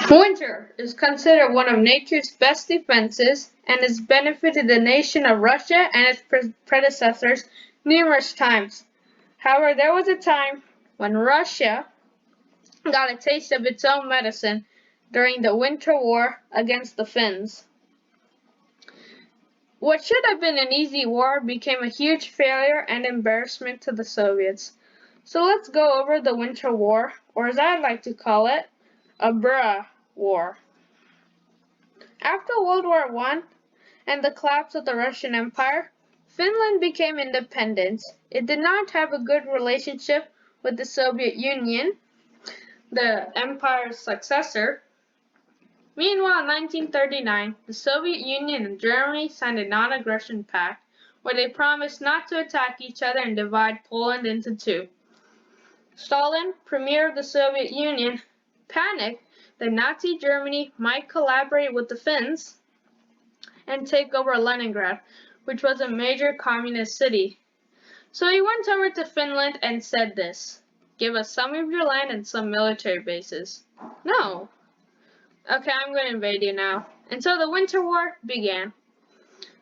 Winter is considered one of nature's best defenses and has benefited the nation of Russia and its predecessors numerous times. However, there was a time when Russia got a taste of its own medicine during the Winter War against the Finns. What should have been an easy war became a huge failure and embarrassment to the Soviets. So let's go over the Winter War, or as I like to call it, a bois war. After World War I and the collapse of the Russian Empire, Finland became independent. It did not have a good relationship with the Soviet Union, the empire's successor. Meanwhile, in 1939, the Soviet Union and Germany signed a non-aggression pact where they promised not to attack each other and divide Poland into two. Stalin, premier of the Soviet Union, panicked that Nazi Germany might collaborate with the Finns and take over Leningrad, which was a major communist city. So he went over to Finland and said this: "Give us some of your land and some military bases." No. Okay, I'm going to invade you now. And so the Winter War began.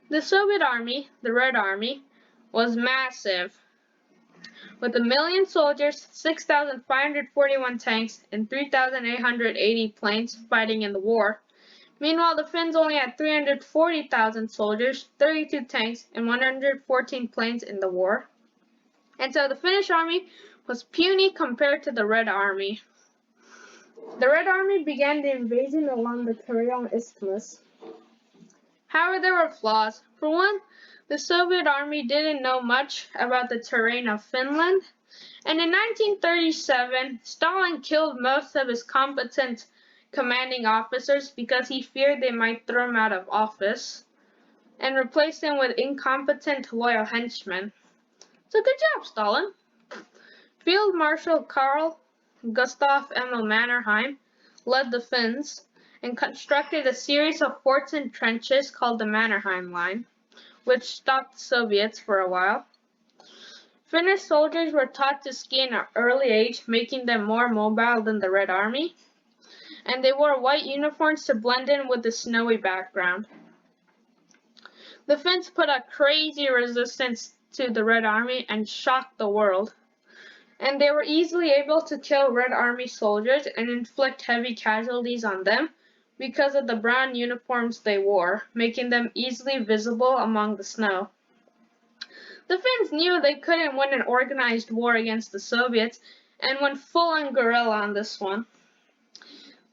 The Soviet Army, the Red Army, was massive, with 1,000,000 soldiers, 6,541 tanks, and 3,880 planes fighting in the war. Meanwhile, the Finns only had 340,000 soldiers, 32 tanks, and 114 planes in the war. And so the Finnish army was puny compared to the Red Army. The Red Army began the invasion along the Karelian Isthmus. However, there were flaws. For one, the Soviet Army didn't know much about the terrain of Finland, and in 1937, Stalin killed most of his competent commanding officers because he feared they might throw him out of office and replace them with incompetent loyal henchmen. So good job, Stalin. Field Marshal Karl Gustav Emil Mannerheim led the Finns and constructed a series of forts and trenches called the Mannerheim Line, which stopped the Soviets for a while. Finnish soldiers were taught to ski at an early age, making them more mobile than the Red Army, and they wore white uniforms to blend in with the snowy background. The Finns put up crazy resistance to the Red Army and shocked the world. And they were easily able to kill Red Army soldiers and inflict heavy casualties on them because of the brown uniforms they wore, making them easily visible among the snow. The Finns knew they couldn't win an organized war against the Soviets and went full-on guerrilla on this one.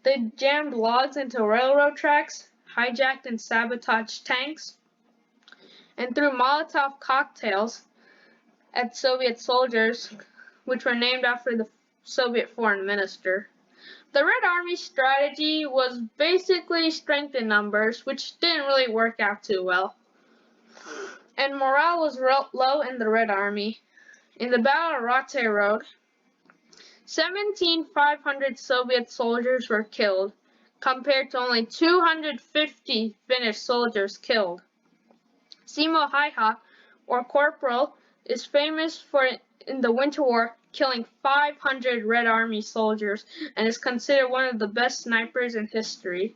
They jammed logs into railroad tracks, hijacked and sabotaged tanks, and threw Molotov cocktails at Soviet soldiers, which were named after the Soviet foreign minister. The Red Army's strategy was basically strength in numbers, which didn't really work out too well. And morale was low in the Red Army. In the Battle of Rote Road, 17,500 Soviet soldiers were killed, compared to only 250 Finnish soldiers killed. Simo Häyhä, or Corporal, is famous for, in the Winter War, killing 500 Red Army soldiers and is considered one of the best snipers in history.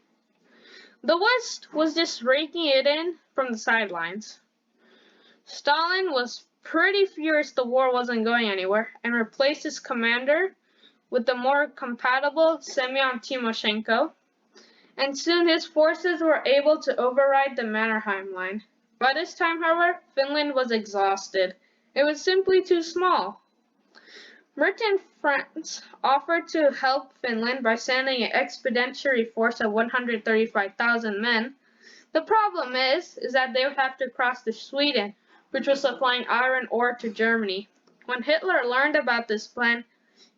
The West was just raking it in from the sidelines. Stalin was pretty furious the war wasn't going anywhere and replaced his commander with the more compatible Semyon Timoshenko, and soon his forces were able to override the Mannerheim Line. By this time, however, Finland was exhausted. It was simply too small. Britain and France offered to help Finland by sending an expeditionary force of 135,000 men. The problem is that they would have to cross to Sweden, which was supplying iron ore to Germany. When Hitler learned about this plan,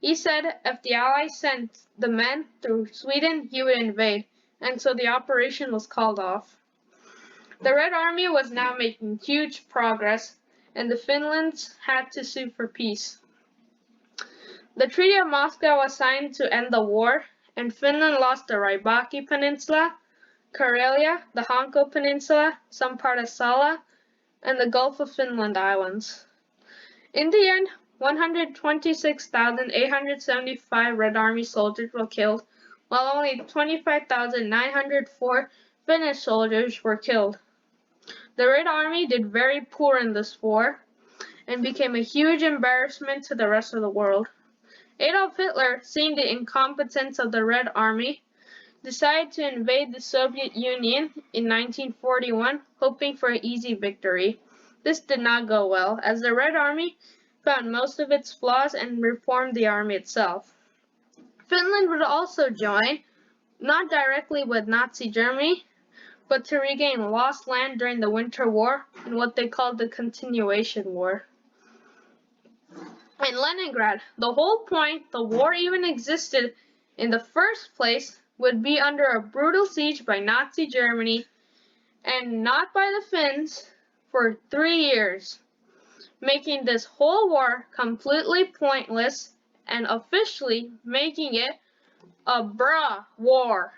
he said if the Allies sent the men through Sweden, he would invade, and so the operation was called off. The Red Army was now making huge progress, and the Finlands had to sue for peace. The Treaty of Moscow was signed to end the war, and Finland lost the Raibaki Peninsula, Karelia, the Hanko Peninsula, some part of Sala, and the Gulf of Finland Islands. In the end, 126,875 Red Army soldiers were killed, while only 25,904 Finnish soldiers were killed. The Red Army did very poor in this war and became a huge embarrassment to the rest of the world. Adolf Hitler, seeing the incompetence of the Red Army, decided to invade the Soviet Union in 1941, hoping for an easy victory. This did not go well, as the Red Army found most of its flaws and reformed the army itself. Finland would also join, not directly with Nazi Germany, but to regain lost land during the Winter War in what they called the Continuation War. In Leningrad, the whole point the war even existed in the first place would be under a brutal siege by Nazi Germany and not by the Finns for 3 years, making this whole war completely pointless and officially making it a bois war.